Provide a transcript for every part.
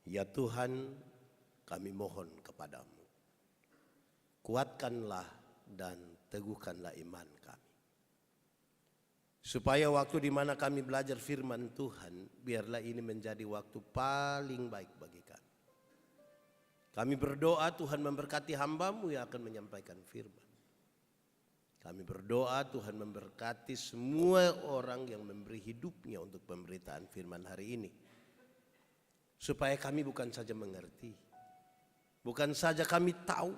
Ya Tuhan, kami mohon kepadamu, kuatkanlah dan teguhkanlah iman kami. Supaya waktu di mana kami belajar firman Tuhan, biarlah ini menjadi waktu paling baik bagi kami. Kami berdoa Tuhan memberkati hamba-Mu yang akan menyampaikan firman. Kami berdoa Tuhan memberkati semua orang yang memberi hidupnya untuk pemberitaan firman hari ini. Supaya kami bukan saja mengerti, bukan saja kami tahu,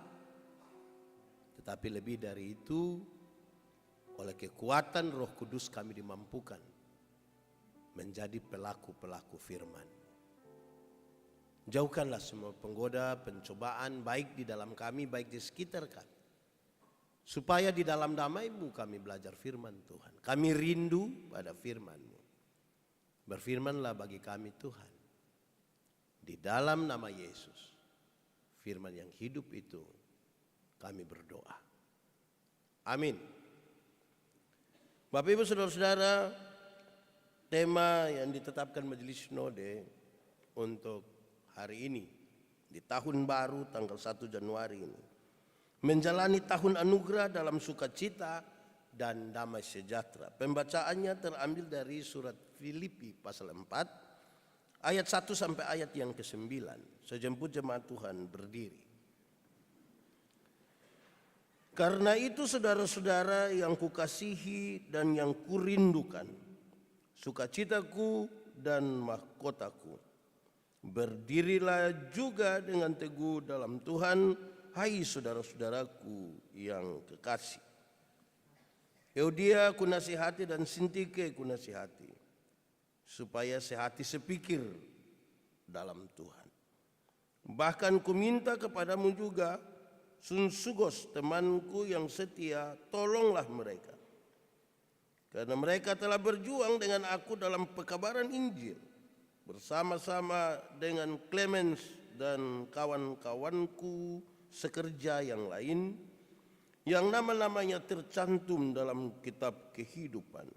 tetapi lebih dari itu, oleh kekuatan Roh Kudus kami dimampukan menjadi pelaku-pelaku firman. Jauhkanlah semua penggoda, pencobaan baik di dalam kami, baik di sekitar kami. Supaya di dalam damai-Mu kami belajar firman Tuhan. Kami rindu pada firman-Mu. Berfirmanlah bagi kami Tuhan. Di dalam nama Yesus, firman yang hidup itu kami berdoa. Amin. Bapak Ibu Saudara-saudara, tema yang ditetapkan Majelis Sinode untuk hari ini, di tahun baru tanggal 1 Januari ini, menjalani tahun anugerah dalam sukacita dan damai sejahtera. Pembacaannya terambil dari surat Filipi pasal 4, ayat 1 sampai ayat yang ke-9. Sejemput jemaat Tuhan berdiri. Karena itu saudara-saudara yang kukasihi dan yang kurindukan, sukacitaku dan mahkotaku, berdirilah juga dengan teguh dalam Tuhan, hai saudara-saudaraku yang kekasih. Euodia kunasihati dan Sintike kunasihati, supaya sehati sepikir dalam Tuhan. Bahkan kuminta kepadamu juga, Sunsugos temanku yang setia, tolonglah mereka. Karena mereka telah berjuang dengan aku dalam pekabaran Injil, bersama-sama dengan Clemens dan kawan-kawanku sekerja yang lain, yang nama-namanya tercantum dalam kitab kehidupan.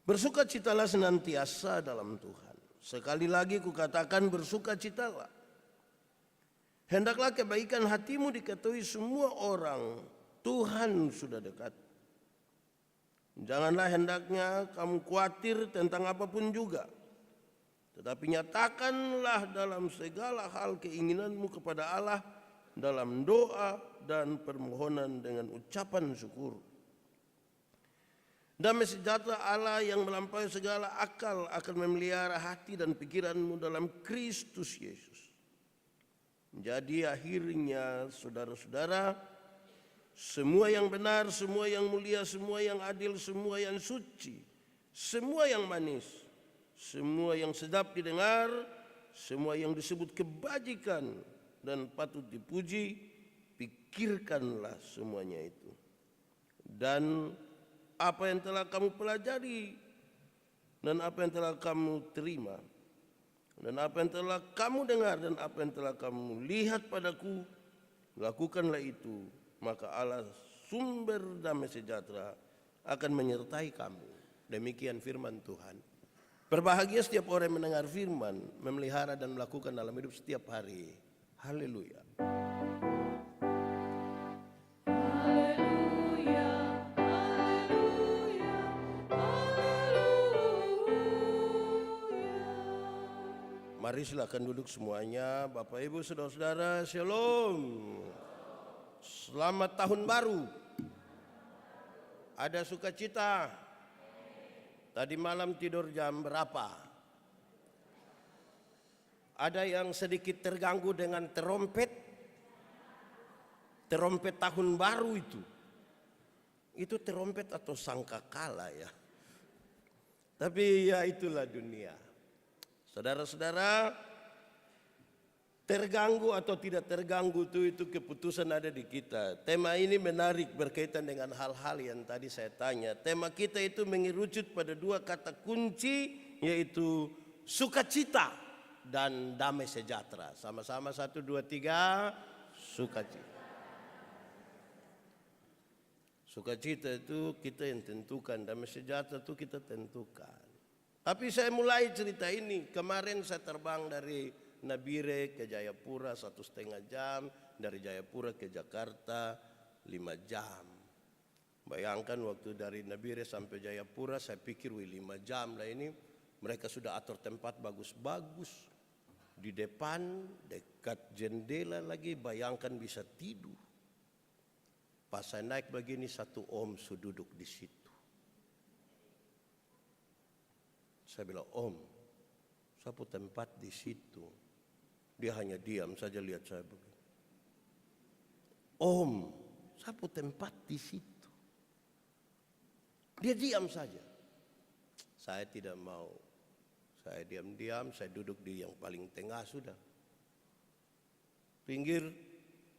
Bersukacitalah senantiasa dalam Tuhan. Sekali lagi kukatakan bersukacitalah. Hendaklah kebaikan hatimu diketahui semua orang. Tuhan sudah dekat. Janganlah hendaknya kamu khawatir tentang apapun juga. Tetapi nyatakanlah dalam segala hal keinginanmu kepada Allah dalam doa dan permohonan dengan ucapan syukur. Damai sejahtera Allah yang melampaui segala akal akan memelihara hati dan pikiranmu dalam Kristus Yesus. Jadi akhirnya saudara-saudara, semua yang benar, semua yang mulia, semua yang adil, semua yang suci, semua yang manis, semua yang sedap didengar, semua yang disebut kebajikan dan patut dipuji, pikirkanlah semuanya itu. Dan apa yang telah kamu pelajari, dan apa yang telah kamu terima, dan apa yang telah kamu dengar, dan apa yang telah kamu lihat padaku, lakukanlah itu, maka Allah sumber damai sejahtera akan menyertai kamu. Demikian firman Tuhan. Berbahagia setiap orang yang mendengar firman, memelihara dan melakukan dalam hidup setiap hari. Haleluya. Mari silakan duduk semuanya. Bapak Ibu Saudara-saudara, Shalom. Selamat tahun baru. Ada sukacita. Tadi malam tidur jam berapa? Ada yang sedikit terganggu dengan terompet. Terompet tahun baru itu. Itu terompet atau sangkakala ya. Tapi ya itulah dunia. Saudara-saudara, terganggu atau tidak terganggu itu keputusan ada di kita. Tema ini menarik berkaitan dengan hal-hal yang tadi saya tanya. Tema kita itu mengerucut pada dua kata kunci, yaitu sukacita dan damai sejahtera. Sama-sama 1, 2, 3, sukacita. Sukacita itu kita yang tentukan, damai sejahtera itu kita tentukan. Tapi saya mulai cerita ini, kemarin saya terbang dari Nabire ke Jayapura 1,5 jam, dari Jayapura ke Jakarta 5 jam. Bayangkan waktu dari Nabire sampai Jayapura saya pikir 5 jam lah ini. Mereka sudah atur tempat bagus-bagus. Di depan dekat jendela lagi, bayangkan bisa tidur. Pas saya naik begini, satu om sudah duduk di situ. Saya bilang, om, sapu tempat di situ. Dia hanya diam saja lihat saya begini. Om, sapu tempat di situ. Dia diam saja. Saya tidak mau. Saya diam-diam, saya duduk di yang paling tengah sudah. Pinggir,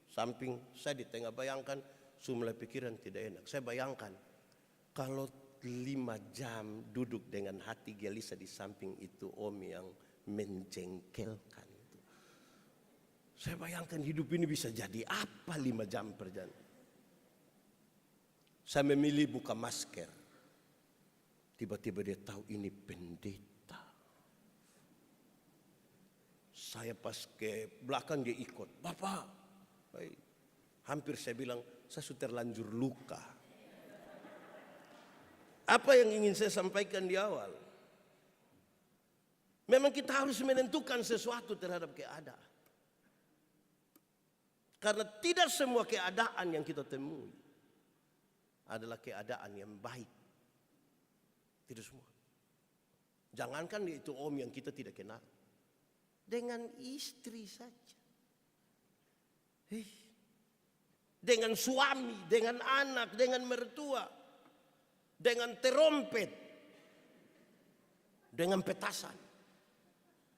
samping, saya di tengah. Bayangkan, semula pikiran tidak enak. Saya bayangkan, kalau 5 jam duduk dengan hati gelisah di samping itu om yang menjengkelkan itu. Saya bayangkan hidup ini bisa jadi apa 5 jam perjalanan. Saya memilih buka masker. Tiba-tiba dia tahu ini pendeta. Saya pas ke belakang dia ikut. Bapak, hampir saya bilang saya sudah terlanjur luka. Apa yang ingin saya sampaikan di awal? Memang kita harus menentukan sesuatu terhadap keadaan. Karena tidak semua keadaan yang kita temui adalah keadaan yang baik. Tidak semua. Jangankan itu om yang kita tidak kenal. Dengan istri saja. Dengan suami, dengan anak, dengan mertua. Dengan terompet. Dengan petasan.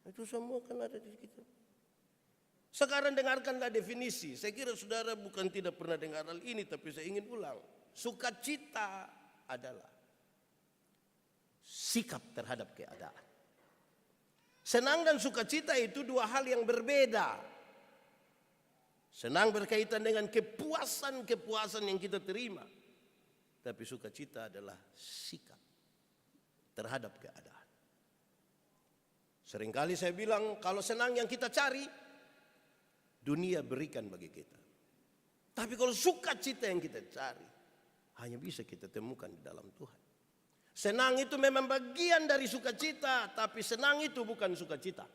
Itu semua kan ada di kita. Sekarang dengarkanlah definisi. Saya kira saudara bukan tidak pernah dengar hal ini, tapi saya ingin ulang. Sukacita adalah sikap terhadap keadaan. Senang dan sukacita itu dua hal yang berbeda. Senang berkaitan dengan kepuasan yang kita terima. Tapi sukacita adalah sikap terhadap keadaan. Seringkali saya bilang kalau senang yang kita cari, dunia berikan bagi kita. Tapi kalau sukacita yang kita cari, hanya bisa kita temukan di dalam Tuhan. Senang itu memang bagian dari sukacita, tapi senang itu bukan sukacita.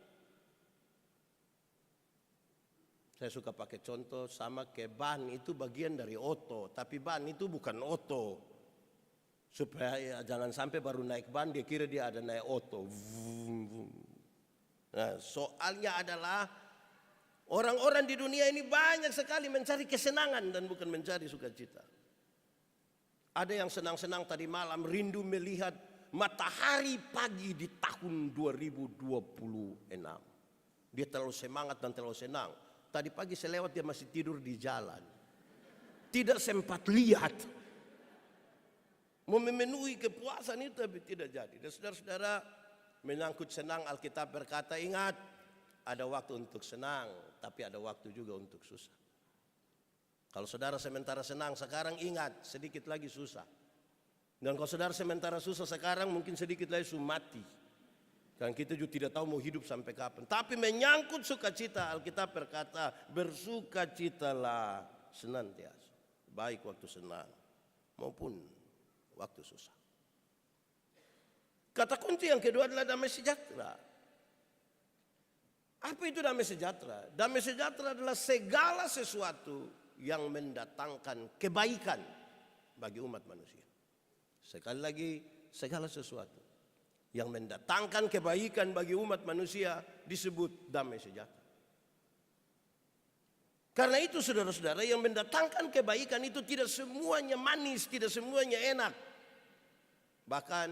Saya suka pakai contoh sama kayak ban itu bagian dari oto, tapi ban itu bukan oto. Supaya jangan sampai baru naik ban dia kira dia ada naik oto. Nah, soalnya adalah orang-orang di dunia ini banyak sekali mencari kesenangan dan bukan mencari sukacita. Ada yang senang-senang tadi malam rindu melihat matahari pagi di tahun 2026. Dia terlalu semangat dan terlalu senang. Tadi pagi saya lewat dia masih tidur di jalan. Tidak sempat lihat. Mau memenuhi kepuasan itu tapi tidak jadi. Dan saudara-saudara menyangkut senang Alkitab berkata ingat ada waktu untuk senang tapi ada waktu juga untuk susah. Kalau saudara sementara senang sekarang ingat sedikit lagi susah. Dan kalau saudara sementara susah sekarang mungkin sedikit lagi sudah mati. Dan kita juga tidak tahu mau hidup sampai kapan. Tapi menyangkut sukacita Alkitab berkata bersukacitalah senantiasa. Baik waktu senang maupun waktu susah. Kata kunci yang kedua adalah damai sejahtera. Apa itu damai sejahtera? Damai sejahtera adalah segala sesuatu yang mendatangkan kebaikan bagi umat manusia. Sekali lagi, segala sesuatu yang mendatangkan kebaikan bagi umat manusia disebut damai sejahtera. Karena itu saudara-saudara yang mendatangkan kebaikan itu tidak semuanya manis, tidak semuanya enak. Bahkan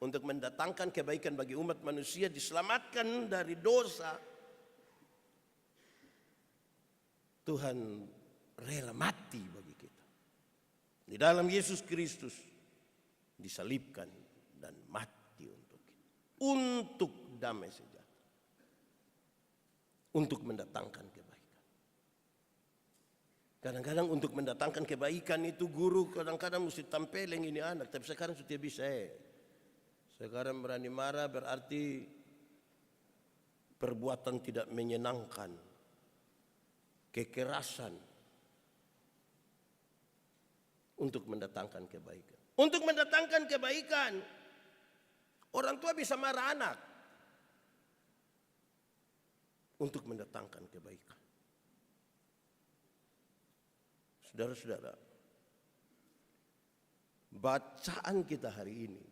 untuk mendatangkan kebaikan bagi umat manusia diselamatkan dari dosa, Tuhan rela mati bagi kita. Di dalam Yesus Kristus disalibkan dan mati untuk kita. Untuk damai sejahtera. Untuk mendatangkan kebaikan. Kadang-kadang untuk mendatangkan kebaikan itu guru kadang-kadang mesti tampilin ini anak. Tapi sekarang sudah bisa. Sekarang berani marah berarti perbuatan tidak menyenangkan, kekerasan untuk mendatangkan kebaikan. Untuk mendatangkan kebaikan, orang tua bisa marah anak untuk mendatangkan kebaikan. Saudara-saudara, bacaan kita hari ini,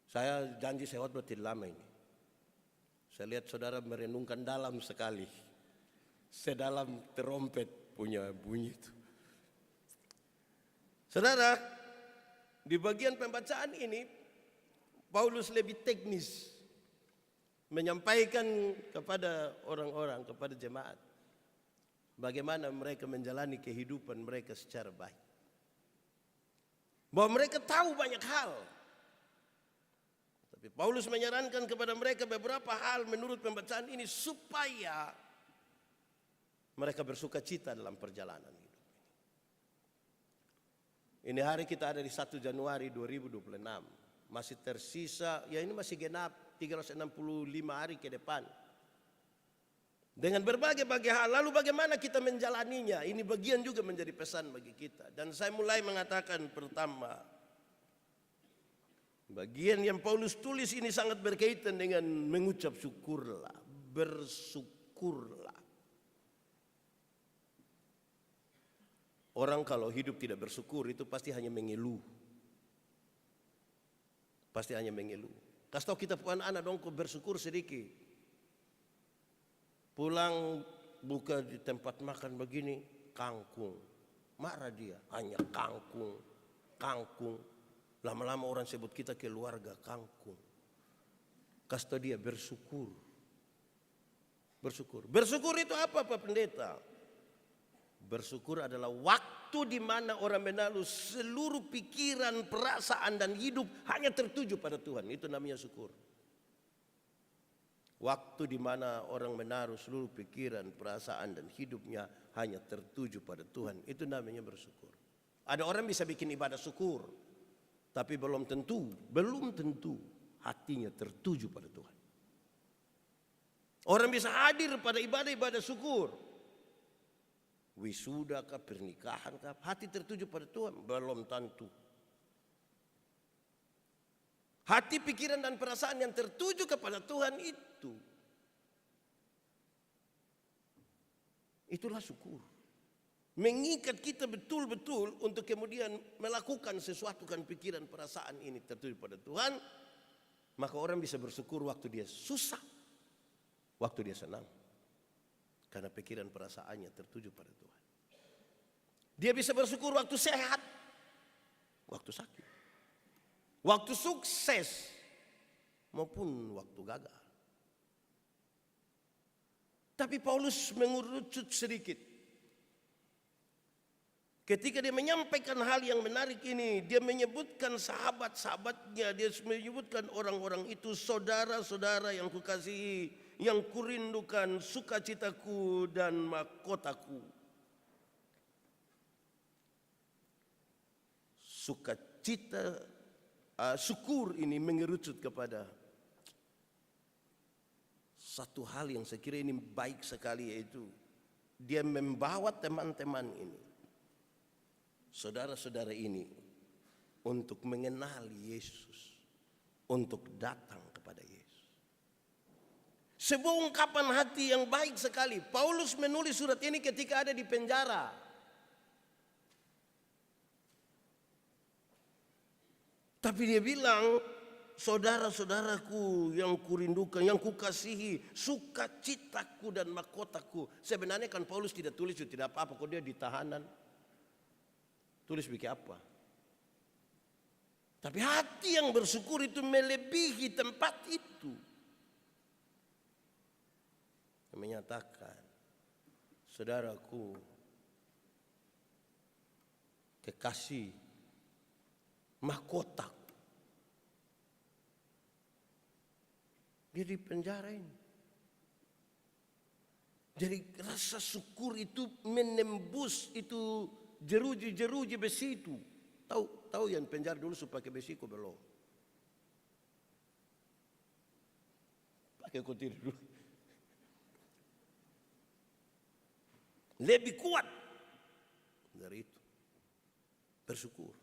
saya janji saya khotbah tidak lama ini. Saya lihat saudara merenungkan dalam sekali, sedalam terompet punya bunyi itu. Saudara, di bagian pembacaan ini Paulus lebih teknis menyampaikan kepada orang-orang, kepada jemaat, bagaimana mereka menjalani kehidupan mereka secara baik. Bahwa mereka tahu banyak hal, tapi Paulus menyarankan kepada mereka beberapa hal menurut pembacaan ini supaya mereka bersuka cita dalam perjalanan hidup. Ini hari kita ada di 1 Januari 2026. Masih tersisa, ya ini masih genap 365 hari ke depan. Dengan berbagai-bagai hal, lalu bagaimana kita menjalaninya? Ini bagian juga menjadi pesan bagi kita. Dan saya mulai mengatakan pertama, bagian yang Paulus tulis ini sangat berkaitan dengan mengucap syukurlah, bersyukurlah. Orang kalau hidup tidak bersyukur itu pasti hanya mengeluh. Pasti hanya mengeluh. Kasih tahu kita puan anak dong kok bersyukur sedikit. Pulang buka di tempat makan begini, kangkung. Marah dia, hanya kangkung, kangkung. Lama-lama orang sebut kita keluarga kangkung. Kasih tahu dia bersyukur. Bersyukur. Bersyukur itu apa Pak Pendeta? Bersyukur adalah waktu di mana orang menaruh seluruh pikiran, perasaan dan hidup hanya tertuju pada Tuhan. Itu namanya syukur. Waktu di mana orang menaruh seluruh pikiran, perasaan dan hidupnya hanya tertuju pada Tuhan. Itu namanya bersyukur. Ada orang bisa bikin ibadah syukur, tapi belum tentu hatinya tertuju pada Tuhan. Orang bisa hadir pada ibadah-ibadah syukur, wisuda kah, pernikahan kah, hati tertuju pada Tuhan, belum tentu. Hati, pikiran dan perasaan yang tertuju kepada Tuhan itulah syukur. Mengikat kita betul-betul untuk kemudian melakukan sesuatu kan pikiran perasaan ini tertuju pada Tuhan. Maka orang bisa bersyukur waktu dia susah, waktu dia senang. Karena pikiran perasaannya tertuju pada Tuhan. Dia bisa bersyukur waktu sehat, waktu sakit, waktu sukses, maupun waktu gagal. Tapi Paulus mengerucut sedikit. Ketika dia menyampaikan hal yang menarik ini, dia menyebutkan sahabat-sahabatnya, dia menyebutkan orang-orang itu, saudara-saudara yang kukasihi, yang kurindukan, sukacitaku dan mahkotaku. Sukacita, syukur ini mengerucut kepada satu hal yang saya kira ini baik sekali, yaitu dia membawa teman-teman ini, saudara-saudara ini, untuk mengenali Yesus, untuk datang kepada Yesus. Sebuah ungkapan hati yang baik sekali. Paulus menulis surat ini ketika ada di penjara. Tapi dia bilang, saudara-saudaraku yang kurindukan, yang kukasihi, sukacitaku dan mahkotaku. Sebenarnya kan Paulus tidak tulis itu tidak apa-apa, kok dia di tahanan. Tulis bikin apa? Tapi hati yang bersyukur itu melebihi tempat itu. Menyatakan, saudaraku, kekasih, mahkotaku. Dia di penjara ini. Jadi rasa syukur itu menembus itu jeruji-jeruji besi itu. Tahu yang penjara dulu supaya pakai besi kok belum. Pakai kau tidur dulu. Lebih kuat dari itu. Bersyukur.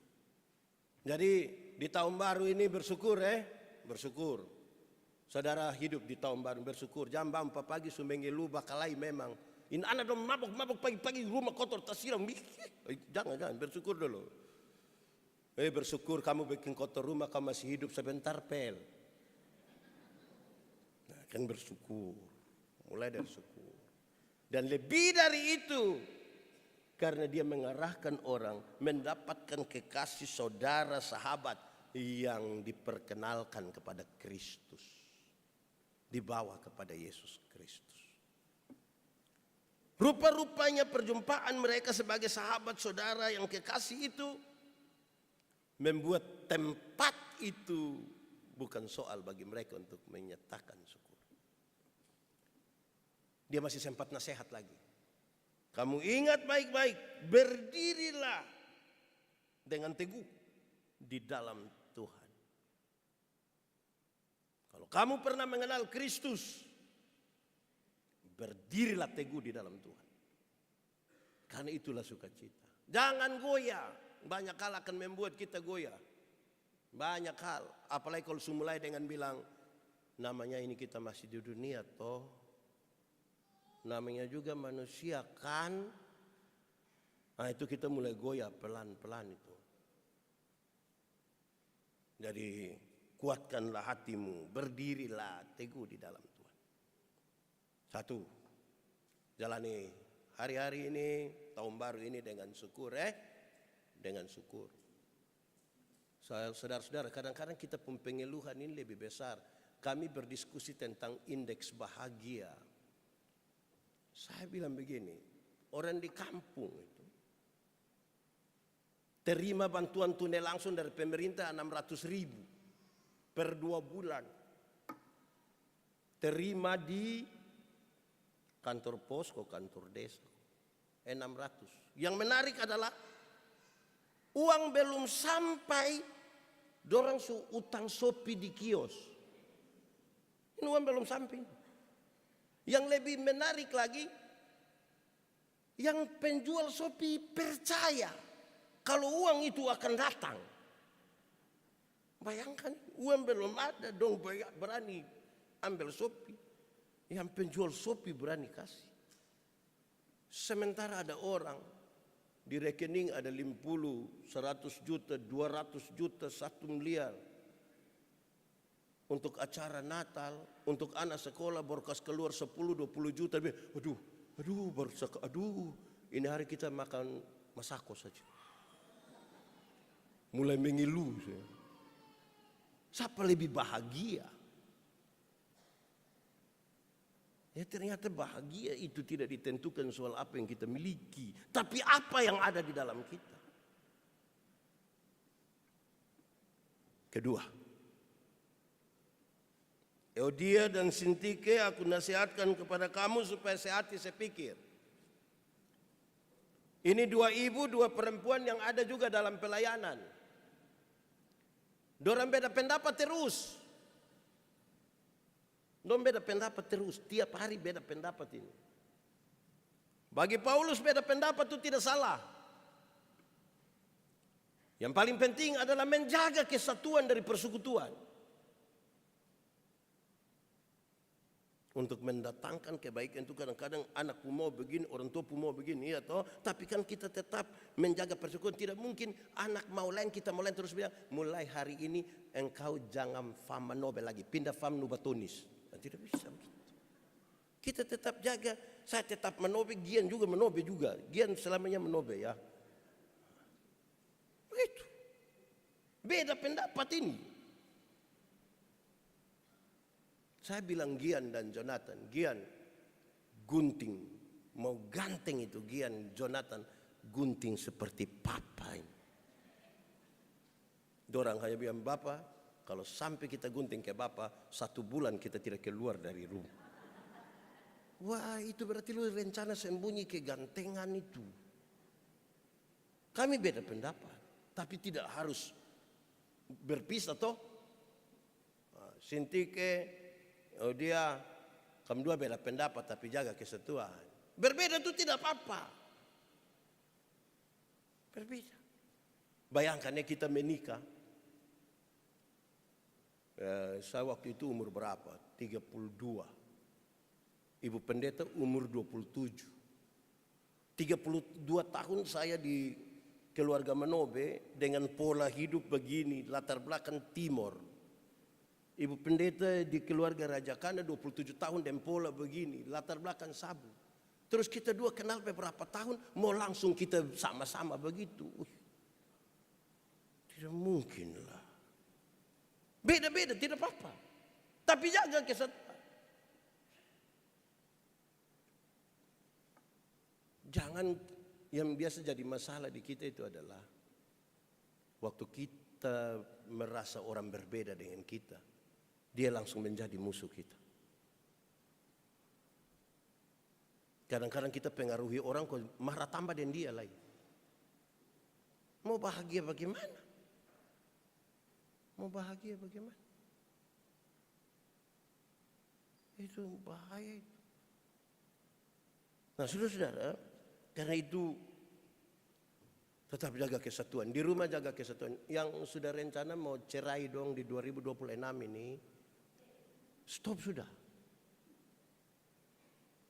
Jadi di tahun baru ini bersyukur bersyukur. Saudara hidup di tahun baru bersyukur. Jam 4 pagi sumengi lu bakalai memang. Ini anak dong mabok pagi-pagi rumah kotor tersiram. Jangan bersyukur dulu. Bersyukur kamu bikin kotor rumah kamu masih hidup sebentar pel. Nah, kan bersyukur. Mulai dari syukur. Dan lebih dari itu, karena dia mengarahkan orang mendapatkan kekasih saudara sahabat yang diperkenalkan kepada Kristus. Dibawa kepada Yesus Kristus. Rupa-rupanya perjumpaan mereka sebagai sahabat saudara yang kekasih itu membuat tempat itu bukan soal bagi mereka untuk menyatakan syukur. Dia masih sempat nasihat lagi. Kamu ingat baik-baik, berdirilah dengan teguh di dalam Tuhan. Kalau kamu pernah mengenal Kristus, berdirilah teguh di dalam Tuhan. Karena itulah sukacita. Jangan goyah. Banyak hal akan membuat kita goyah. Banyak hal. Apalagi kalau mulai dengan bilang, namanya ini kita masih di dunia toh. Namanya juga manusia kan. Nah itu kita mulai goyah pelan-pelan itu. Jadi kuatkanlah hatimu. Berdirilah teguh di dalam Tuhan. Satu, jalani hari-hari ini, tahun baru ini dengan syukur dengan syukur. Saudara-saudara, kadang-kadang kita pengeluhan ini lebih besar. Kami berdiskusi tentang indeks bahagia. Saya bilang begini, orang di kampung itu terima bantuan tunai langsung dari pemerintah 600.000 per 2 bulan. Terima di kantor pos ke kantor desa 600. Yang menarik adalah uang belum sampai dorang utang Shopee di kios. Ini uang belum sampai. Yang lebih menarik lagi, yang penjual Shopee percaya kalau uang itu akan datang. Bayangkan uang belum ada dong berani ambil Shopee. Yang penjual Shopee berani kasih. Sementara ada orang di rekening ada 50, 100 juta, 200 juta, 1 miliar. Untuk acara Natal, untuk anak sekolah berkas keluar 10-20 juta. Aduh, ini hari kita makan masako saja. Mulai mengeluh saya. Siapa lebih bahagia? Ya ternyata bahagia itu tidak ditentukan soal apa yang kita miliki, tapi apa yang ada di dalam kita. Kedua, Euodia dan Sintike aku nasihatkan kepada kamu supaya sehati sepikir. Ini 2 ibu, 2 perempuan yang ada juga dalam pelayanan. Dorang beda pendapat terus. Dorang beda pendapat terus, tiap hari beda pendapat ini. Bagi Paulus beda pendapat itu tidak salah. Yang paling penting adalah menjaga kesatuan dari persekutuan. Untuk mendatangkan kebaikan itu kadang-kadang anakku mau begini, orang tuaku mau begini, ya toh. Tapi kan kita tetap menjaga persekutuan. Tidak mungkin anak mau lain, kita mau lain terus bilang, mulai hari ini engkau jangan fam manobe lagi, pindah fam nubatonis. Tidak bisa begitu. Kita tetap jaga, saya tetap menobe, Gian juga menobe juga. Gian selamanya menobe ya. Begitu. Beda pendapat ini. Saya bilang Gian dan Jonathan, Gian gunting, mau ganteng itu Gian, Jonathan gunting seperti papa ini. Dorang hanya bilang Bapak, kalau sampai kita gunting ke Bapak, 1 bulan kita tidak keluar dari rumah. Wah itu berarti lu rencana sembunyi kegantengan itu. Kami beda pendapat, tapi tidak harus berpisah toh. Sintike Oh dia, kamu dua beda pendapat tapi jaga kesatuan. Berbeda itu tidak apa-apa. Berbeda. Bayangkan ya kita menikah. Saya waktu itu umur berapa? 32. Ibu pendeta umur 27. 32 tahun saya di keluarga Manobe dengan pola hidup begini, latar belakang timur. Ibu pendeta di keluarga Raja Kana 27 tahun dan pola begini, latar belakang Sabu. Terus kita dua kenal beberapa tahun, mau langsung kita sama-sama begitu. Tidak mungkin lah. Beda-beda tidak apa-apa. Tapi jaga kesatuan. Jangan yang biasa jadi masalah di kita itu adalah waktu kita merasa orang berbeda dengan kita, dia langsung menjadi musuh kita. Kadang-kadang kita pengaruhi orang kok marah tambah dengan dia lagi. Mau bahagia bagaimana? Mau bahagia bagaimana? Itu bahaya. Nah saudara-saudara, karena itu tetap jaga kesatuan. Di rumah jaga kesatuan. Yang sudah rencana mau cerai dong di 2026 ini, stop sudah.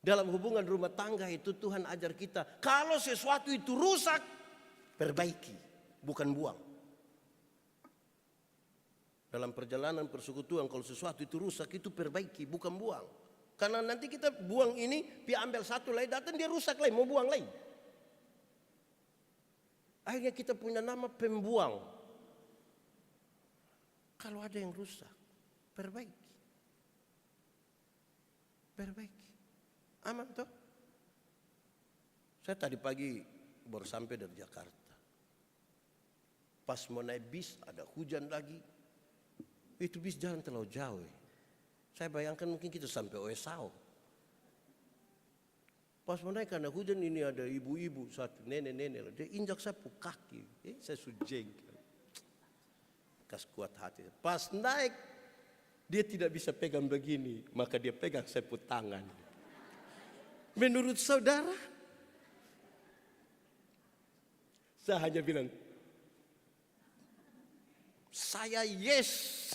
Dalam hubungan rumah tangga itu Tuhan ajar kita, kalau sesuatu itu rusak, perbaiki, bukan buang. Dalam perjalanan persekutuan, kalau sesuatu itu rusak, itu perbaiki, bukan buang. Karena nanti kita buang ini, dia ambil satu lagi, datang dia rusak lagi, mau buang lagi. Akhirnya kita punya nama pembuang. Kalau ada yang rusak, perbaiki. Perbaiki. Aman toh? Saya tadi pagi baru sampai dari Jakarta. Pas mau naik bis ada hujan lagi. Itu bis jalan terlalu jauh. Saya bayangkan mungkin kita sampai Oesau. Pas mau naik karena hujan ini ada ibu-ibu satu, nenek-nenek. Dia injak sapu kaki. Saya sujengkel. Kas kuat hati. Pas naik dia tidak bisa pegang begini. Maka dia pegang sapu tangan. Menurut saudara, saya hanya bilang, saya yes.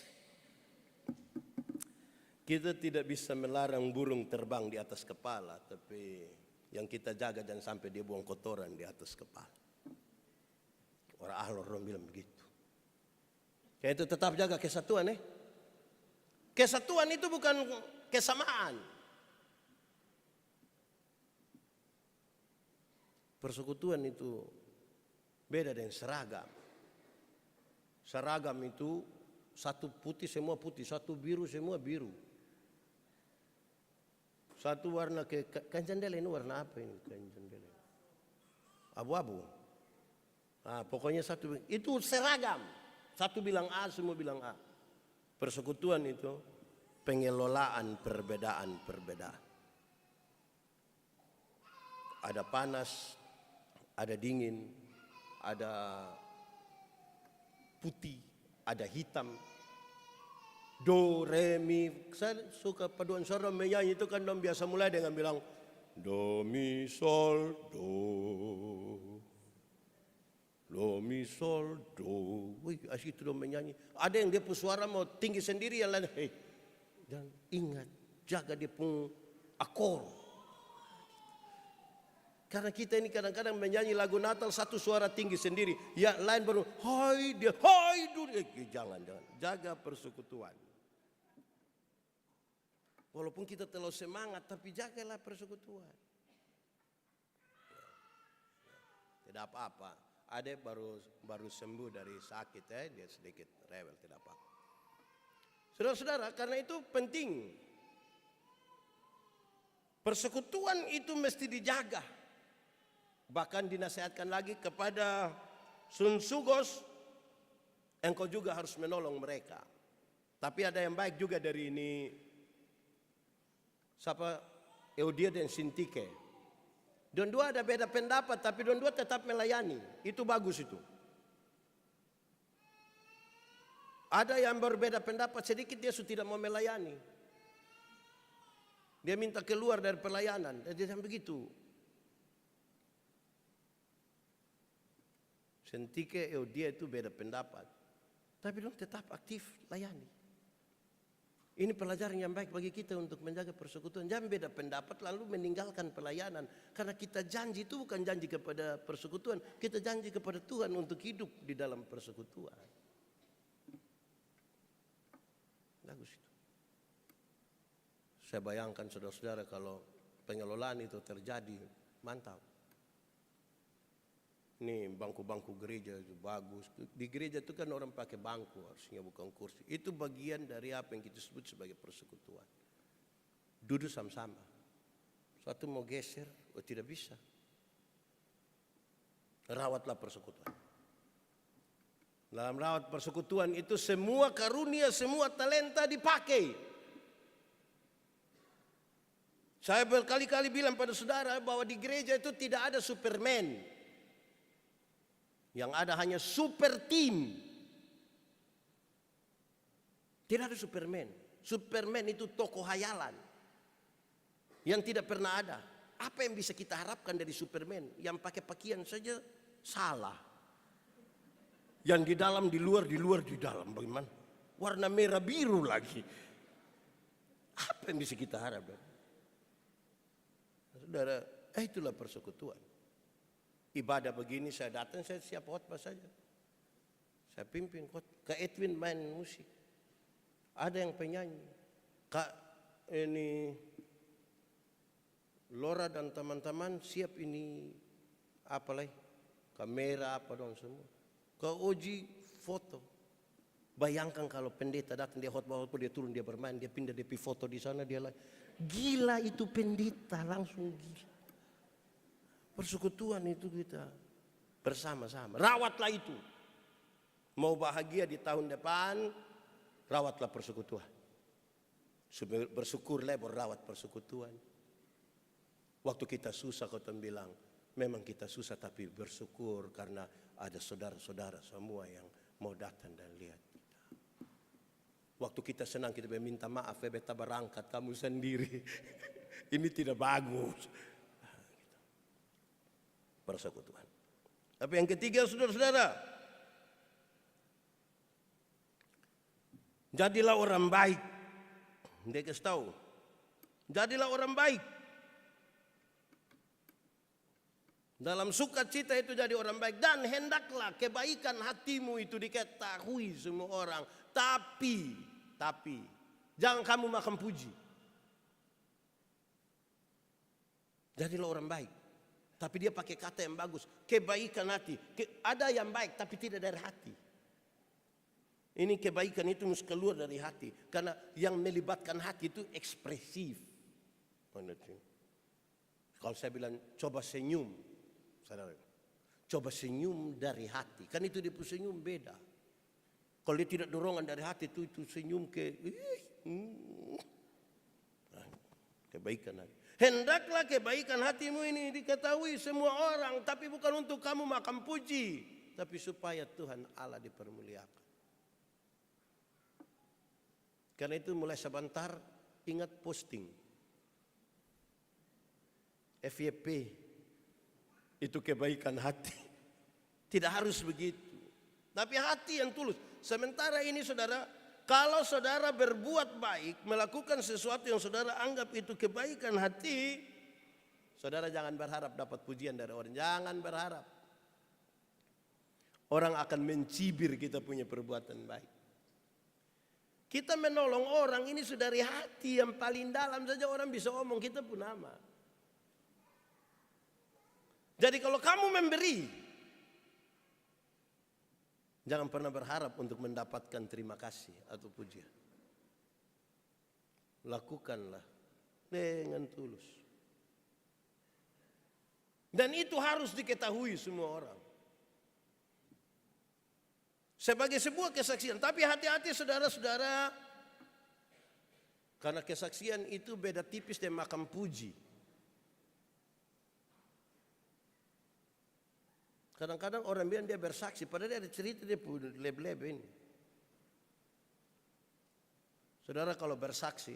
Kita tidak bisa melarang burung terbang di atas kepala, tapi yang kita jaga jangan sampai dia buang kotoran di atas kepala. Orang bilang begitu. Kayak itu tetap jaga kesatuan . Kesatuan itu bukan kesamaan. Persekutuan itu beda dengan seragam. Seragam itu satu putih semua putih, satu biru semua biru. Satu warna kanjandele ini warna apa ini kanjandele? Abu-abu. Nah, pokoknya satu itu seragam. Satu bilang A, semua bilang A. Persekutuan itu pengelolaan perbedaan-perbedaan. Ada panas, ada dingin, ada putih, ada hitam. Do, re, mi. Saya suka paduan suara menyanyi itu kan dong biasa mulai dengan bilang do, mi, sol, do. Do, mi, sol, do. Wih, asyik itu dong menyanyi. Ada yang dia suara mau tinggi sendiri, yang lain. Hey, dan ingat, jaga dia pun akor. Karena kita ini kadang-kadang menyanyi lagu Natal satu suara tinggi sendiri. Yang lain baru, hai dia, hai dunia. Jangan. Jaga persekutuan. Walaupun kita terlalu semangat, tapi jagalah persekutuan. Tidak apa-apa. Ada baru sembuh dari sakit, dia sedikit rewel, tidak apa-apa. Saudara-saudara, karena itu penting. Persekutuan itu mesti dijaga. Bahkan dinasihatkan lagi kepada Sun Sugos, engkau juga harus menolong mereka. Tapi ada yang baik juga dari ini, siapa? Eudia dan Sintike. Dua ada beda pendapat, tapi dua tetap melayani. Itu bagus itu. Ada yang berbeda pendapat sedikit dia sudah tidak mau melayani. Dia minta keluar dari pelayanan. Dan dia sampai begitu. Sentike dia itu beda pendapat. Tapi dong tetap aktif layani. Ini pelajaran yang baik bagi kita untuk menjaga persekutuan. Jangan beda pendapat lalu meninggalkan pelayanan. Karena kita janji itu bukan janji kepada persekutuan. Kita janji kepada Tuhan untuk hidup di dalam persekutuan. Bagus itu. Saya bayangkan saudara-saudara kalau pengelolaan itu terjadi, mantap. Ini bangku-bangku gereja itu bagus. Di gereja itu kan orang pakai bangku harusnya bukan kursi. Itu bagian dari apa yang kita sebut sebagai persekutuan. Duduk sama-sama. Suatu mau geser, tidak bisa. Rawatlah persekutuan. Dalam rawat persekutuan itu semua karunia, semua talenta dipakai. Saya berkali-kali bilang pada saudara bahwa di gereja itu tidak ada Superman. Yang ada hanya super team. Tidak ada Superman. Superman itu tokoh hayalan. Yang tidak pernah ada. Apa yang bisa kita harapkan dari Superman? Yang pakai pakaian saja salah. Yang di dalam, di luar, di luar, di dalam. Bagaimana? Warna merah biru lagi. Apa yang bisa kita harapkan? Saudara, itulah persekutuan. Ibadah begini saya datang, saya siap khotbah saja. Saya pimpin khotbah. Kak Edwin main musik. Ada yang penyanyi. Kak ini Lora dan teman-teman siap ini apalagi kamera apa dong semua. Kak Oji foto. Bayangkan kalau pendeta datang dia khotbah, dia turun dia bermain, dia pindah dia foto di sana dia lagi. Gila itu pendeta langsung gila. Persekutuan itu kita bersama-sama. Rawatlah itu. Mau bahagia di tahun depan, rawatlah persekutuan. Bersyukurlah berawat persekutuan. Waktu kita susah kau bilang, memang kita susah tapi bersyukur karena ada saudara-saudara semua yang mau datang dan lihat kita. Waktu kita senang kita minta maaf, beta berangkat kamu sendiri. Ini tidak bagus. Persekutuan. Tapi yang ketiga saudara-saudara, jadilah orang baik. Dia kasih tahu, jadilah orang baik. Dalam sukacita itu jadi orang baik. Dan hendaklah kebaikan hatimu itu diketahui semua orang. Tapi, jangan kamu makan puji. Jadilah orang baik. Tapi dia pakai kata yang bagus. Kebaikan hati. Ada yang baik tapi tidak dari hati. Ini kebaikan itu mesti keluar dari hati. Karena yang melibatkan hati itu ekspresif. Kalau saya bilang coba senyum. Saudara, coba senyum dari hati. Kan itu dia senyum beda. Kalau dia tidak dorongan dari hati itu senyum kebaikan hati. Hendaklah kebaikan hatimu ini diketahui semua orang. Tapi bukan untuk kamu makan puji. Tapi supaya Tuhan Allah dipermuliakan. Karena itu mulai sebentar ingat posting. FYP. Itu kebaikan hati. Tidak harus begitu. Tapi hati yang tulus. Sementara ini saudara, kalau saudara berbuat baik, melakukan sesuatu yang saudara anggap itu kebaikan hati, saudara jangan berharap dapat pujian dari orang. Jangan berharap. Orang akan mencibir kita punya perbuatan baik. Kita menolong orang ini sudah dari hati yang paling dalam saja orang bisa omong kita pun nama. Jadi kalau kamu memberi, jangan pernah berharap untuk mendapatkan terima kasih atau pujian. Lakukanlah dengan tulus. Dan itu harus diketahui semua orang. Sebagai sebuah kesaksian. Tapi hati-hati saudara-saudara. Karena kesaksian itu beda tipis dengan makan puji. Kadang-kadang orang bilang dia bersaksi, padahal dia ada cerita dia pun leb-leb ini. Saudara kalau bersaksi,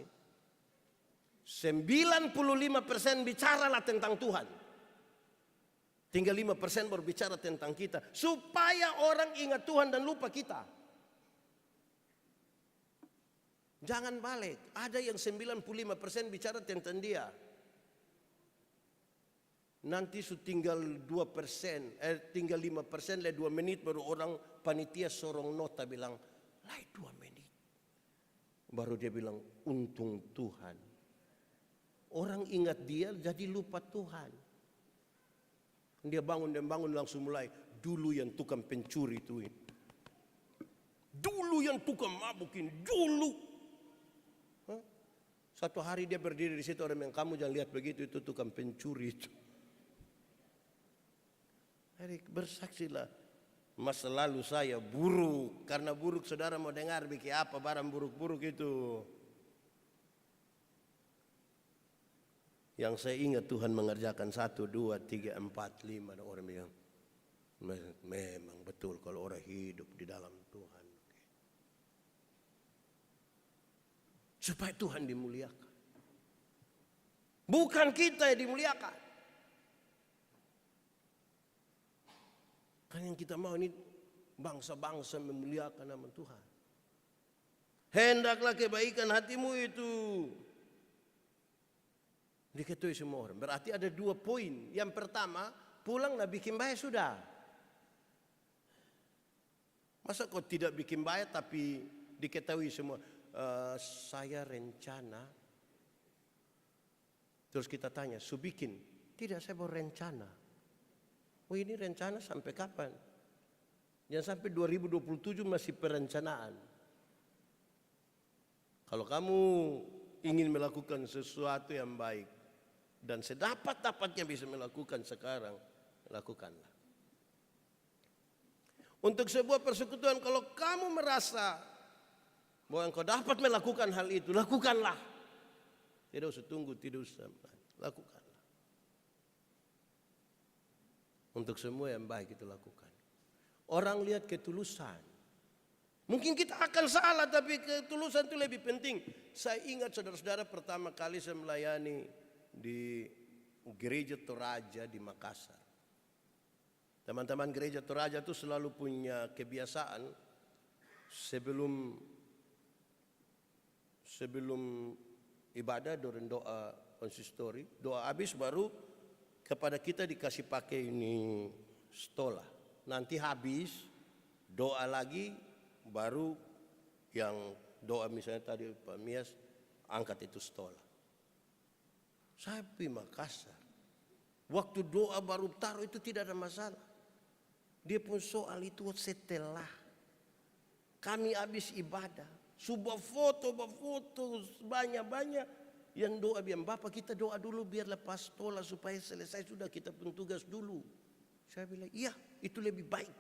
95% bicaralah tentang Tuhan. Tinggal 5% berbicara tentang kita. Supaya orang ingat Tuhan dan lupa kita. Jangan balik. Ada yang 95% bicara tentang dia. Nanti tinggal 2%, tinggal 5%, 2 menit baru orang panitia sorong nota bilang, lai 2 menit. Baru dia bilang, untung Tuhan. Orang ingat dia jadi lupa Tuhan. Dia bangun langsung mulai. Dulu yang tukang pencuri itu. Dulu yang tukang mabukin. Dulu. Hah? Satu hari dia berdiri di situ, orang yang kamu jangan lihat begitu, itu tukang pencuri itu. Jadi bersaksilah. Masa lalu saya buruk. Karena buruk saudara mau dengar bikin apa barang buruk-buruk itu. Yang saya ingat Tuhan mengerjakan 1, 2, 3, 4, 5. Ada orang bilang, memang betul kalau orang hidup di dalam Tuhan. Supaya Tuhan dimuliakan. Bukan kita yang dimuliakan. Kan yang kita mau ini bangsa-bangsa memuliakan nama Tuhan. Hendaklah kebaikan hatimu itu diketahui semua orang. Berarti ada 2 poin. Yang pertama, pulang nak bikin baik sudah. Masa kau tidak bikin baik tapi diketahui semua. Saya rencana. Terus kita tanya, su bikin? Tidak, saya berencana. Oh ini rencana sampai kapan? Jangan sampai 2027 masih perencanaan. Kalau kamu ingin melakukan sesuatu yang baik dan sedapat-dapatnya bisa melakukan sekarang, lakukanlah. Untuk sebuah persekutuan, kalau kamu merasa bahwa engkau dapat melakukan hal itu, lakukanlah. Tidak usah tunggu, tidak usah, lakukanlah. Untuk semua yang baik itu lakukan. Orang lihat ketulusan. Mungkin kita akan salah, tapi ketulusan itu lebih penting. Saya ingat saudara-saudara pertama kali saya melayani di Gereja Toraja di Makassar. Teman-teman Gereja Toraja itu selalu punya kebiasaan sebelum ibadah dan doa konsistori, doa habis baru kepada kita dikasih pakai ini stola. Nanti habis doa lagi baru yang doa misalnya tadi Pak Mias angkat itu stola. Saya di Makassar. Waktu doa baru taruh itu tidak ada masalah. Dia pun soal itu setelah kami habis ibadah. Sebuah foto banyak-banyak. Yang doa biar Bapak kita doa dulu biar lepas tola supaya selesai sudah kita pun tugas dulu. Saya bilang iya itu lebih baik.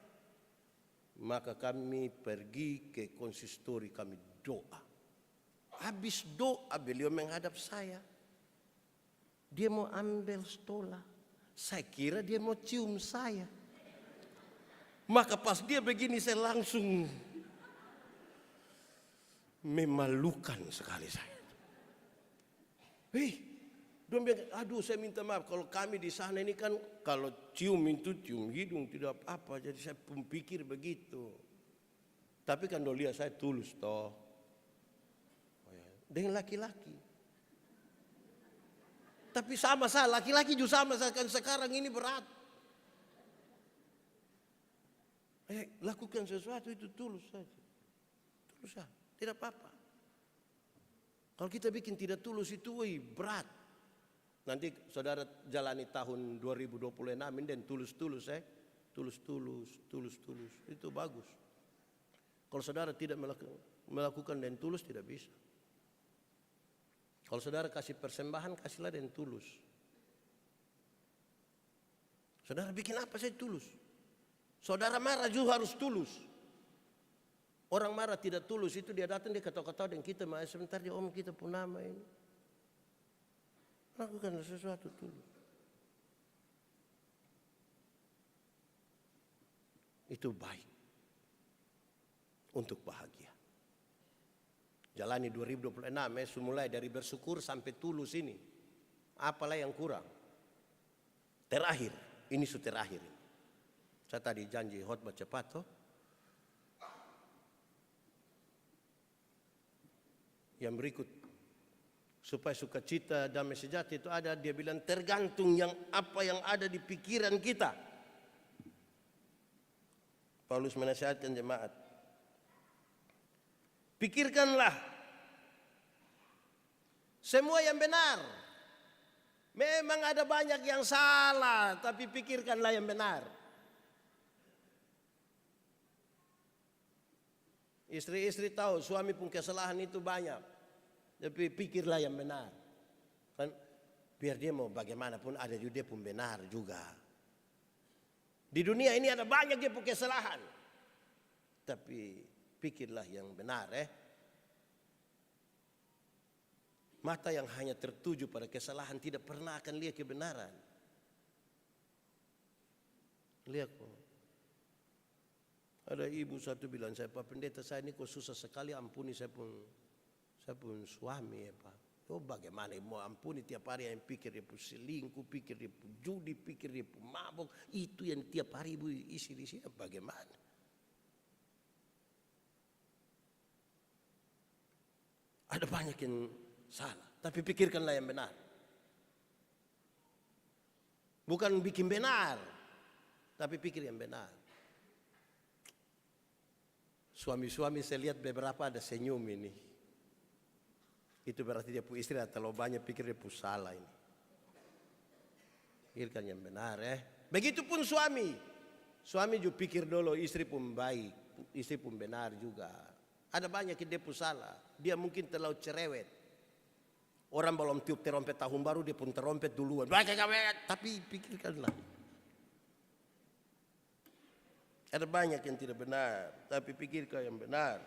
Maka kami pergi ke konsistori kami doa. Habis doa beliau menghadap saya. Dia mau ambil stola. Saya kira dia mau cium saya. Maka pas dia begini saya langsung memalukan sekali saya. Dia bilang, aduh saya minta maaf kalau kami di sana ini kan kalau cium itu cium hidung tidak apa-apa. Jadi saya pun pikir begitu. Tapi kan lihat saya tulus toh. Dengan laki-laki. Tapi sama saya, laki-laki juga sama saya kan sekarang ini berat. Lakukan sesuatu itu tulus saja. Tulus saja, tidak apa-apa. Kalau kita bikin tidak tulus itu berat. Nanti saudara jalani tahun 2026 ini dan tulus-tulus tulus-tulus. Itu bagus. Kalau saudara tidak melakukan dan tulus tidak bisa. Kalau saudara kasih persembahan, kasihlah dan tulus. Saudara bikin apa saya tulus. Saudara marah juga harus tulus. Orang marah tidak tulus itu dia datang dia ketawa-ketawa dan kita mah sebentar dia om kita pun nama ini. Lakukan sesuatu tulus. Itu baik untuk bahagia. Jalani 2026 mulai dari bersyukur sampai tulus ini. Apalah yang kurang? Terakhir, ini sudah terakhir. Saya tadi janji khotbah cepat toh. Yang berikut, supaya sukacita damai sejahtera itu ada, dia bilang tergantung apa yang ada di pikiran kita. Paulus menasihatkan jemaat, pikirkanlah semua yang benar. Memang ada banyak yang salah, tapi pikirkanlah yang benar. Istri-istri tahu suami pun kesalahan itu banyak, tapi pikirlah yang benar. Kan biar dia mau bagaimanapun ada juga dia pun benar juga. Di dunia ini ada banyak dia pun kesalahan, tapi pikirlah yang benar. Mata yang hanya tertuju pada kesalahan tidak pernah akan lihat kebenaran. Lihat kok. Ada ibu satu bilang, saya Pak Pendeta, saya ini kok susah sekali ampuni saya pun suami ya Pak. Oh bagaimana mau ampuni tiap hari yang pikir dia pun selingkuh, pikir dia pun judi, pikir dia pun mabuk. Itu yang tiap hari ibu isi di sini bagaimana? Ada banyak yang salah, tapi pikirkanlah yang benar. Bukan bikin benar, tapi pikir yang benar. Suami-suami saya lihat beberapa ada senyum ini. Itu berarti dia punya istri terlalu banyak pikir dia pun salah ini. Pikirkan yang benar Begitupun suami. Suami juga pikir dulu istri pun baik, istri pun benar juga. Ada banyak yang dia pun salah. Dia mungkin terlalu cerewet. Orang belum tiup terompet tahun baru dia pun terompet duluan. Tapi pikirkanlah. Ada banyak yang tidak benar, tapi pikirkan yang benar.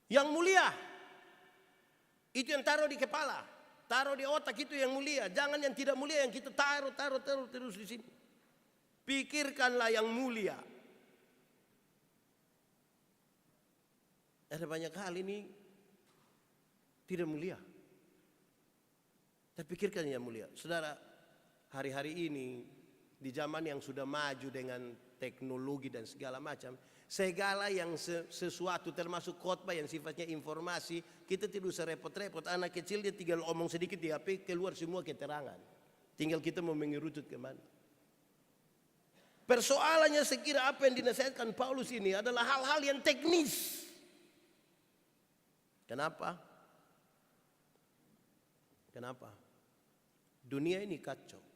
Yang mulia, itu yang taruh di kepala, taruh di otak itu yang mulia. Jangan yang tidak mulia yang kita taruh terus di sini. Pikirkanlah yang mulia. Ada banyak hal ini tidak mulia. Tapi pikirkan yang mulia. Saudara, hari-hari ini di zaman yang sudah maju dengan teknologi dan segala macam, segala yang sesuatu termasuk khotbah yang sifatnya informasi, kita tidak usah repot-repot. Anak kecil dia tinggal omong sedikit di HP, keluar semua keterangan. Tinggal kita mau mengerutut kemana. Persoalannya sekira apa yang dinasihatkan Paulus ini adalah hal-hal yang teknis. Kenapa? Dunia ini kacau.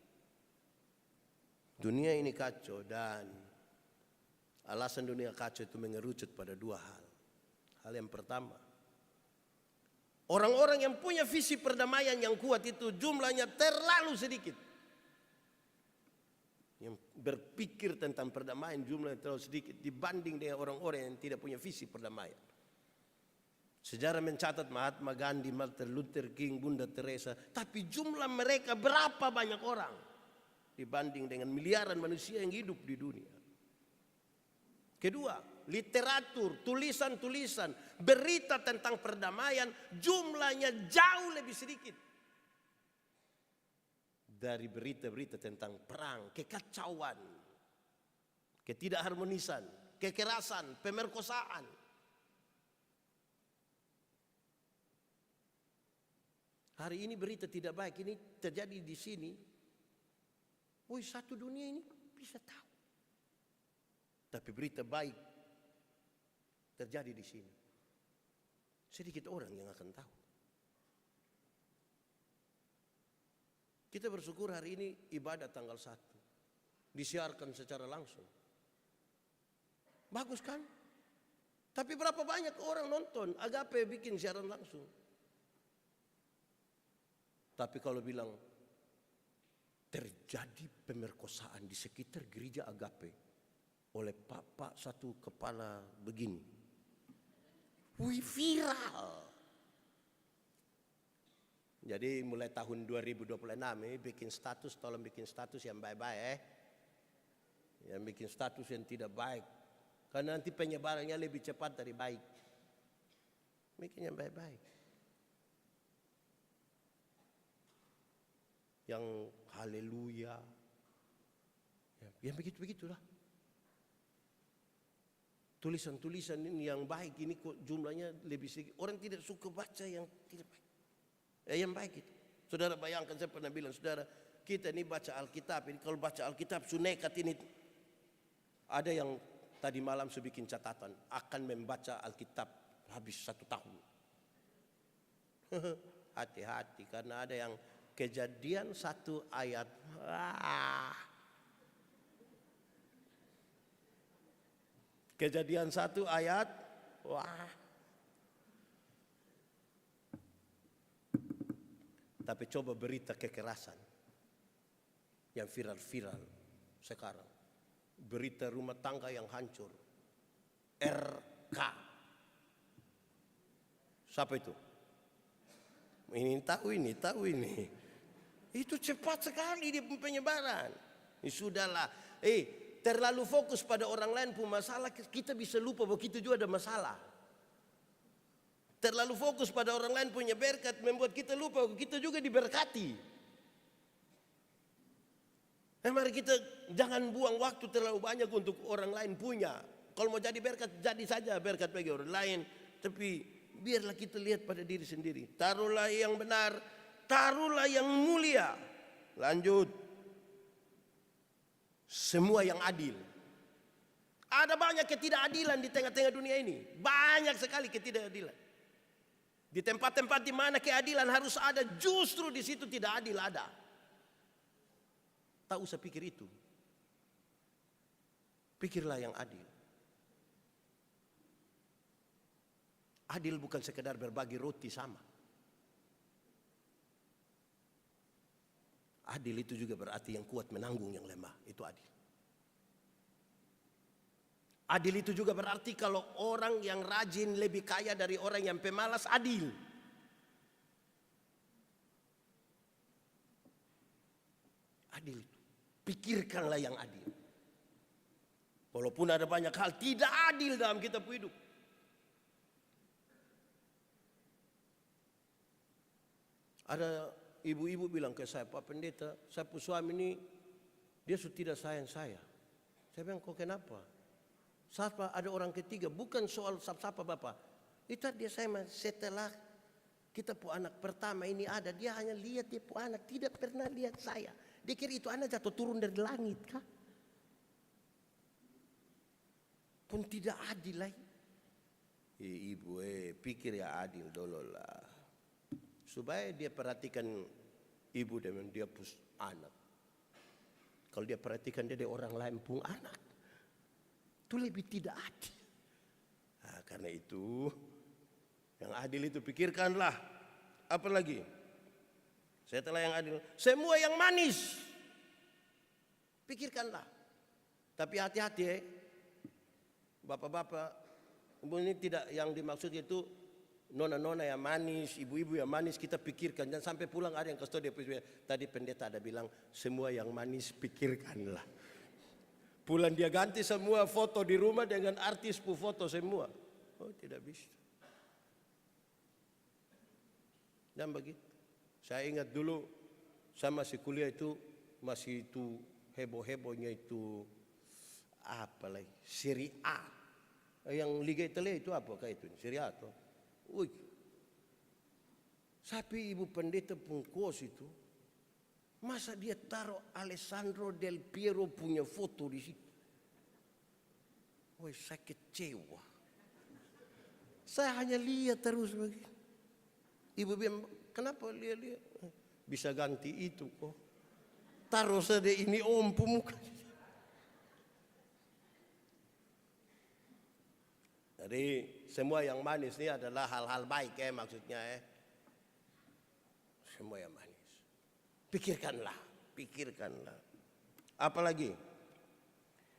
Dunia ini kacau dan alasan dunia kacau itu mengerucut pada dua hal. Hal yang pertama, orang-orang yang punya visi perdamaian yang kuat itu jumlahnya terlalu sedikit. Yang berpikir tentang perdamaian jumlahnya terlalu sedikit dibanding dengan orang-orang yang tidak punya visi perdamaian. Sejarah mencatat Mahatma Gandhi, Martin Luther King, Bunda Teresa, tapi jumlah mereka berapa banyak orang dibanding dengan miliaran manusia yang hidup di dunia. Kedua, literatur, tulisan-tulisan, berita tentang perdamaian jumlahnya jauh lebih sedikit dari berita-berita tentang perang, kekacauan, ketidakharmonisan, kekerasan, pemerkosaan. Hari ini berita tidak baik ini terjadi di sini. Satu dunia ini bisa tahu. Tapi berita baik terjadi di sini. Sedikit orang yang akan tahu. Kita bersyukur hari ini ibadah tanggal 1 disiarkan secara langsung. Bagus kan? Tapi berapa banyak orang nonton Agape bikin siaran langsung. Tapi kalau bilang terjadi pemerkosaan di sekitar gereja Agape oleh Pak satu kepala begini, viral. Jadi mulai tahun 2026 bikin status, tolong bikin status yang baik-baik Yang bikin status yang tidak baik, karena nanti penyebarannya lebih cepat dari baik. Bikin yang baik-baik. Yang haleluya. Yang begitu-begitulah. Tulisan-tulisan ini yang baik ini kok jumlahnya lebih sedikit. Orang tidak suka baca yang tidak baik. Yang baik itu. Saudara bayangkan, saya pernah bilang, saudara, kita ini baca Alkitab ini, kalau baca Alkitab sunekat ini, ada yang tadi malam saya bikin catatan, akan membaca Alkitab habis 1 tahun. Hati-hati, karena ada yang Kejadian 1 ayat. Kejadian 1 ayat. Wah. Tapi coba berita kekerasan yang viral-viral sekarang. Berita rumah tangga yang hancur. RK. Siapa itu? Ini tahu ini. Itu cepat sekali dia penyebaran. Sudahlah. Terlalu fokus pada orang lain pun masalah, kita bisa lupa bahwa kita juga ada masalah. Terlalu fokus pada orang lain punya berkat membuat kita lupa bahwa kita juga diberkati. Mari kita jangan buang waktu terlalu banyak untuk orang lain punya. Kalau mau jadi berkat, jadi saja berkat bagi orang lain. Tapi biarlah kita lihat pada diri sendiri. Taruhlah yang benar, taruhlah yang mulia. Lanjut. Semua yang adil. Ada banyak ketidakadilan di tengah-tengah dunia ini. Banyak sekali ketidakadilan. Di tempat-tempat di mana keadilan harus ada, justru di situ tidak adil ada. Tak usah pikir itu. Pikirlah yang adil. Adil bukan sekedar berbagi roti sama. Adil itu juga berarti yang kuat menanggung yang lemah. Itu adil. Adil itu juga berarti kalau orang yang rajin lebih kaya dari orang yang pemalas, adil. Adil itu. Pikirkanlah yang adil. Walaupun ada banyak hal tidak adil dalam kita hidup. Ada ibu-ibu bilang ke saya, Pak Pendeta, saya punya suami ini, dia sudah tidak sayang saya. Saya bilang, kok kenapa? Saat ada orang ketiga, bukan soal sapa Bapak. Itu dia saya setelah kita punya anak pertama ini ada, dia hanya lihat dia punya anak, tidak pernah lihat saya. Dia kira itu anak jatuh turun dari langit kah? Pun tidak adil lagi. Ibu, pikir ya adil dulu lah. Supaya dia perhatikan ibu dengan dia punya anak. Kalau dia perhatikan dia orang lain punya anak, itu lebih tidak adil. Nah, karena itu yang adil itu pikirkanlah. Apa lagi? Setelah yang adil, semua yang manis pikirkanlah. Tapi hati-hati bapak-bapak, ini tidak yang dimaksud itu nona-nona yang manis, ibu-ibu yang manis kita pikirkan. Dan sampai pulang ada yang kasih tahu dia, tadi pendeta ada bilang semua yang manis pikirkanlah. Pulang dia ganti semua foto di rumah dengan artis foto semua. Oh, tidak bisa. Dan begitu. Saya ingat dulu saya masih kuliah itu, masih itu heboh-hebohnya itu apa lagi? Serie A. Yang Liga Italia itu apa kayak itu? Serie A tuh. Wih. Tapi ibu pendeta Pungkos itu, masa dia taruh Alessandro Del Piero punya foto di situ? Wih, saya kecewa. Saya hanya lihat terus begini. Ibu bilang, kenapa lihat? Bisa ganti itu kok. Taruh saja ini muka. Jadi semua yang manis ini adalah hal-hal baik maksudnya Semua yang manis. Pikirkanlah. Apalagi?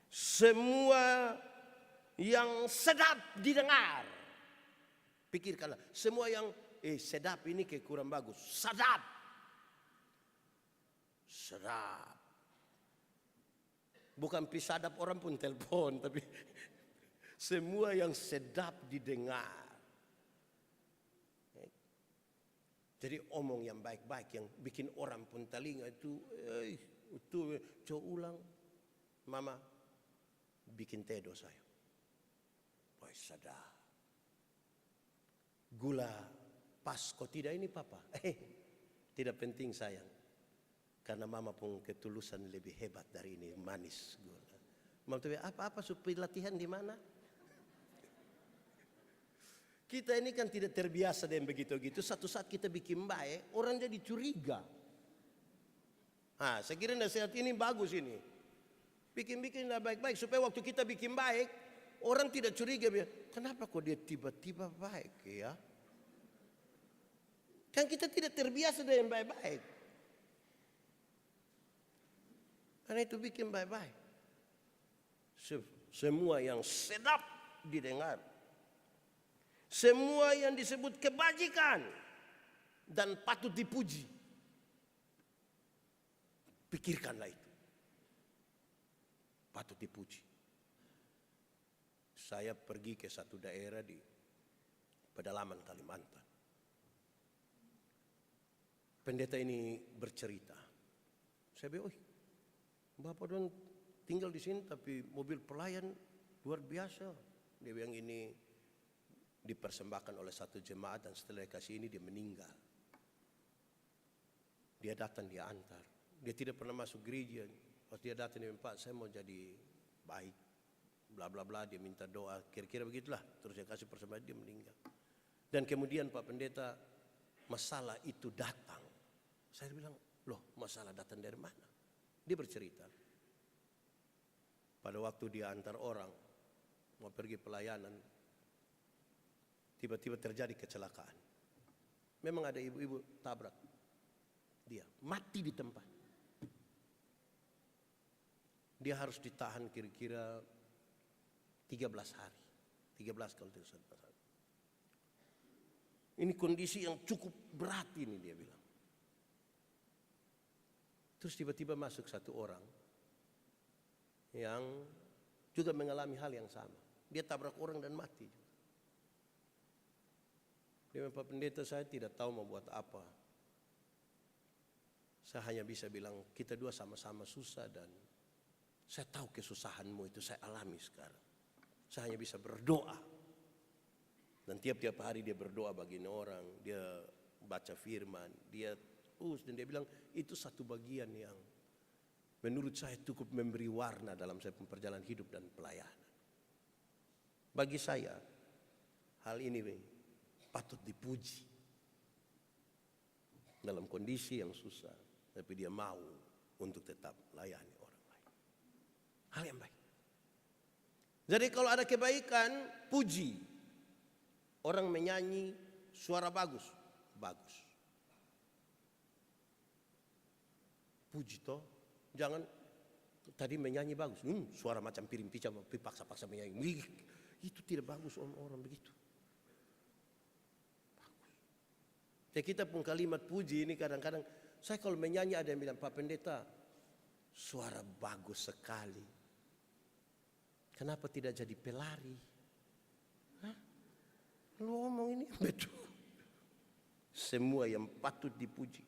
Semua yang sedap didengar. Pikirkanlah. Semua yang sedap ini kayak kurang bagus. Sedap. Bukan pisadap orang pun telepon, tapi semua yang sedap didengar. Jadi omong yang baik-baik yang bikin orang pun telinga itu coba ulang. Mama bikin tedo saya. Wah, sadar. Gula pas kok tidak ini papa. Tidak penting sayang. Karena mama pun ketulusan lebih hebat dari ini, manis gula. Mama tuh apa supaya latihan di mana? Kita ini kan tidak terbiasa dengan begitu-gitu. Satu saat kita bikin baik, orang jadi curiga. Saya kira nasihat ini bagus ini. Bikin-bikin baik-baik supaya waktu kita bikin baik, orang tidak curiga. Kenapa kok dia tiba-tiba baik ya? Kan kita tidak terbiasa dengan baik-baik. Karena itu bikin baik-baik. Semua yang sedap didengar. Semua yang disebut kebajikan dan patut dipuji. Pikirkanlah itu. Patut dipuji. Saya pergi ke satu daerah di pedalaman Kalimantan. Pendeta ini bercerita. Saya bilang, Bapak don tinggal di sini tapi mobil pelayan luar biasa. Dia bilang ini dipersembahkan oleh satu jemaat dan setelah kasih ini dia meninggal. Dia datang, dia antar. Dia tidak pernah masuk gereja. Pas dia datang dia bilang, Pak saya mau jadi baik. Bla bla bla, dia minta doa. Kira-kira begitulah. Terus dia kasih persembahan, dia meninggal. Dan kemudian Pak Pendeta, masalah itu datang. Saya bilang, loh masalah datang dari mana? Dia bercerita. Pada waktu dia antar orang, mau pergi pelayanan, tiba-tiba terjadi kecelakaan. Memang ada ibu-ibu tabrak dia, mati di tempat. Dia harus ditahan kira-kira 13 hari. 13 kalau tidak salah. Ini kondisi yang cukup berat ini dia bilang. Terus tiba-tiba masuk satu orang yang juga mengalami hal yang sama. Dia tabrak orang dan mati. Dia bilang, Pak Pendeta saya tidak tahu mau buat apa. Saya hanya bisa bilang kita dua sama-sama susah dan saya tahu kesusahanmu itu saya alami sekarang. Saya hanya bisa berdoa. Dan tiap-tiap hari dia berdoa bagi orang. Dia baca firman. Dan dia bilang itu satu bagian yang menurut saya cukup memberi warna dalam saya perjalanan hidup dan pelayanan. Bagi saya hal ini patut dipuji. Dalam kondisi yang susah. Tapi dia mau untuk tetap layani orang lain. Hal yang baik. Jadi kalau ada kebaikan, puji. Orang menyanyi suara bagus. Bagus. Puji toh. Jangan tadi menyanyi bagus. Suara macam piring pica, paksa-paksa menyanyi. Itu tidak bagus orang begitu. Bagus. Ya kita pun kalimat puji ini kadang-kadang. Saya kalau menyanyi ada yang bilang, Pak Pendeta, suara bagus sekali. Kenapa tidak jadi pelari? Lu ngomong ini betul. Semua yang patut dipuji.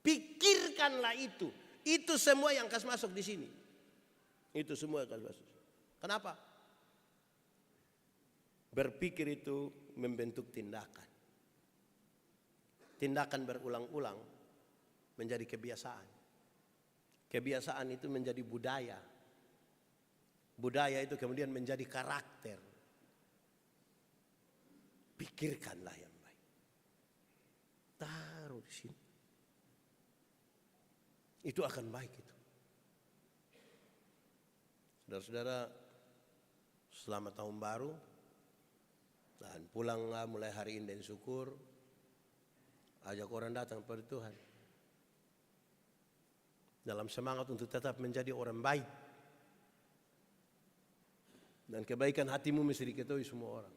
Pikirkanlah itu. Itu semua yang akan masuk di sini. Itu semua yang akan masuk. Kenapa? Berpikir itu membentuk tindakan. Tindakan berulang-ulang menjadi kebiasaan. Kebiasaan itu menjadi budaya. Budaya itu kemudian menjadi karakter. Pikirkanlah yang baik. Taruh di sini. Itu akan baik itu. Saudara-saudara, selamat tahun baru. Dan pulanglah mulai hari ini dan syukur. Ajak orang datang kepada Tuhan. Dalam semangat untuk tetap menjadi orang baik. Dan kebaikan hatimu mesti diketahui semua orang.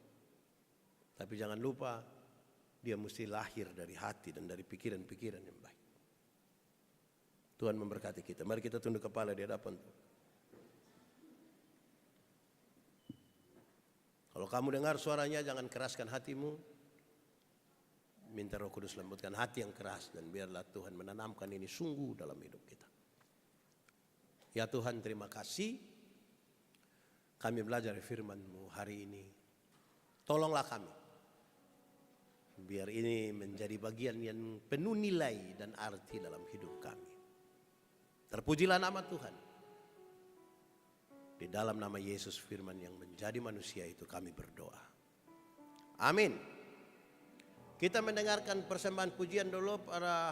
Tapi jangan lupa, dia mesti lahir dari hati dan dari pikiran-pikiran yang baik. Tuhan memberkati kita. Mari kita tunduk kepala di hadapan Tuhan. Kalau kamu dengar suaranya, jangan keraskan hatimu. Minta Roh Kudus lembutkan hati yang keras, dan biarlah Tuhan menanamkan ini sungguh dalam hidup kita. Ya Tuhan, terima kasih. Kami belajar firman-Mu hari ini. Tolonglah kami, biar ini menjadi bagian yang penuh nilai dan arti dalam hidup kami. Terpujilah nama Tuhan. Di dalam nama Yesus firman yang menjadi manusia itu kami berdoa. Amin. Kita mendengarkan persembahan pujian dulu para